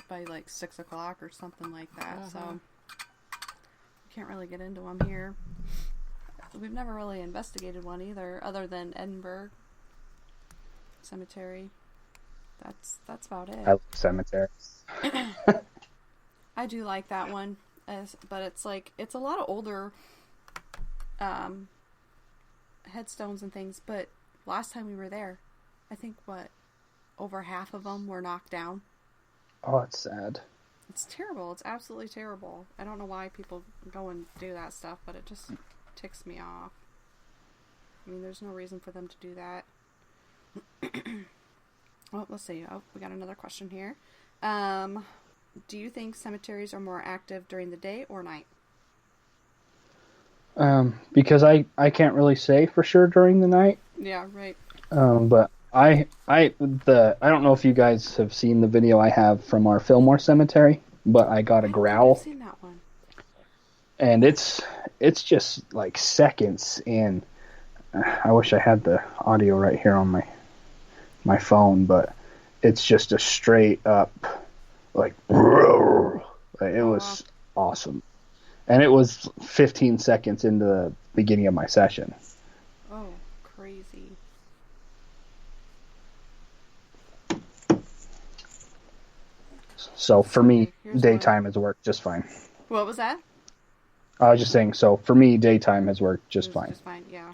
by 6 o'clock or something like that. So you can't really get into them here. We've never really investigated one either, other than Edinburgh Cemetery. That's about it. I love cemeteries. I do like that one, but it's a lot of older headstones and things. But last time we were there, I think over half of them were knocked down. Oh, it's sad. It's terrible. It's absolutely terrible. I don't know why people go and do that stuff, but it just ticks me off. I mean, there's no reason for them to do that. Well, let's see. Oh, we got another question here. Do you think cemeteries are more active during the day or night? Because I can't really say for sure during the night. Yeah, right. But I don't know if you guys have seen the video I have from our Fillmore Cemetery, but I got a growl. I've seen that one. And it's just like seconds in. I wish I had the audio right here on my phone, but it's just a straight up like it was awesome. And it was 15 seconds into the beginning of my session. Oh, crazy. So for me, daytime has worked just fine. What was that? I was just saying, so for me, daytime has worked just fine. Just fine, yeah.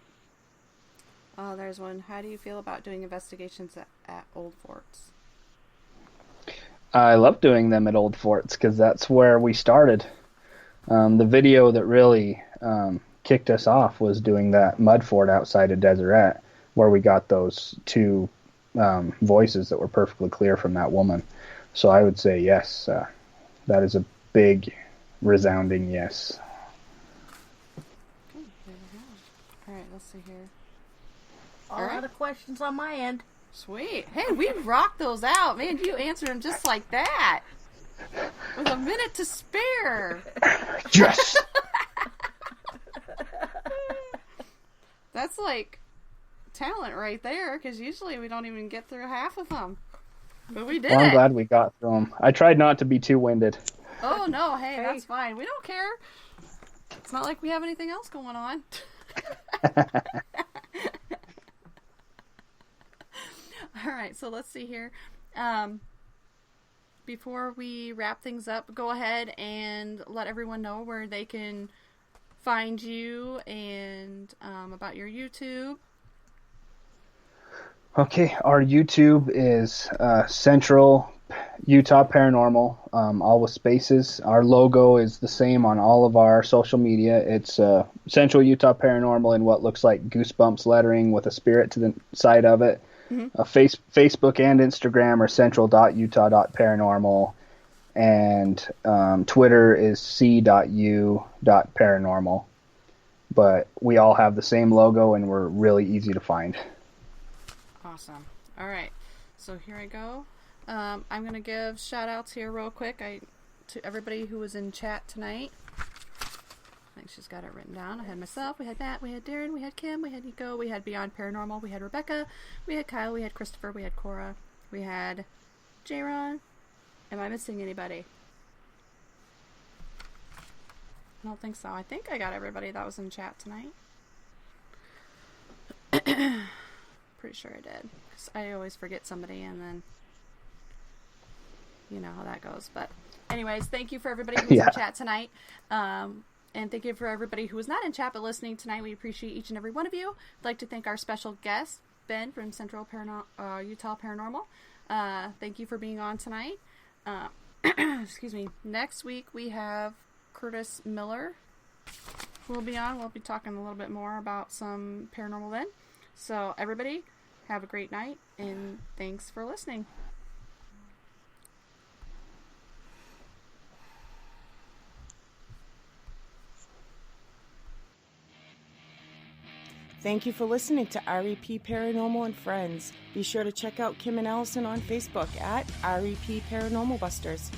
Oh, there's one. How do you feel about doing investigations at old forts? I love doing them at old forts because that's where we started. The video that really kicked us off was doing that mud fort outside of Deseret, where we got those two voices that were perfectly clear from that woman. So I would say yes. That is a big, resounding yes. Okay, there we go. All right, let's see here. All right. Other questions on my end. Sweet. Hey, we rocked those out. Man, you answered them just like that. With a minute to spare. Yes! That's like talent right there, because usually we don't even get through half of them. But we did. Well, I'm glad we got through them. I tried not to be too winded. Oh, no. Hey, that's fine. We don't care. It's not like we have anything else going on. All right, so let's see here. Before we wrap things up, go ahead and let everyone know where they can find you and about your YouTube. Okay, our YouTube is Central Utah Paranormal, all with spaces. Our logo is the same on all of our social media. It's Central Utah Paranormal in what looks like goosebumps lettering with a spirit to the side of it. Mm-hmm. Facebook and Instagram are central.utah.paranormal, and Twitter is c.u.paranormal. But we all have the same logo, and we're really easy to find. Awesome. All right. So here I go. I'm going to give shout-outs here real quick to everybody who was in chat tonight. I think she's got it written down. I had myself, we had Matt, we had Darren, we had Kim, we had Nico, we had Beyond Paranormal, we had Rebecca, we had Kyle, we had Christopher, we had Cora, we had Jaron. Am I missing anybody? I don't think so. I think I got everybody that was in chat tonight. Pretty sure I did. 'Cause I always forget somebody and then you know how that goes. But anyways, thank you for everybody who was in chat tonight. And thank you for everybody who was not in chat but listening tonight. We appreciate each and every one of you. I'd like to thank our special guest, Ben from Central Utah Paranormal. Thank you for being on tonight. Excuse me. Next week we have Curtis Miller who will be on. We'll be talking a little bit more about some paranormal then. So everybody, have a great night and thanks for listening. Thank you for listening to REP Paranormal and Friends. Be sure to check out Kim and Allison on Facebook at REP Paranormal Busters.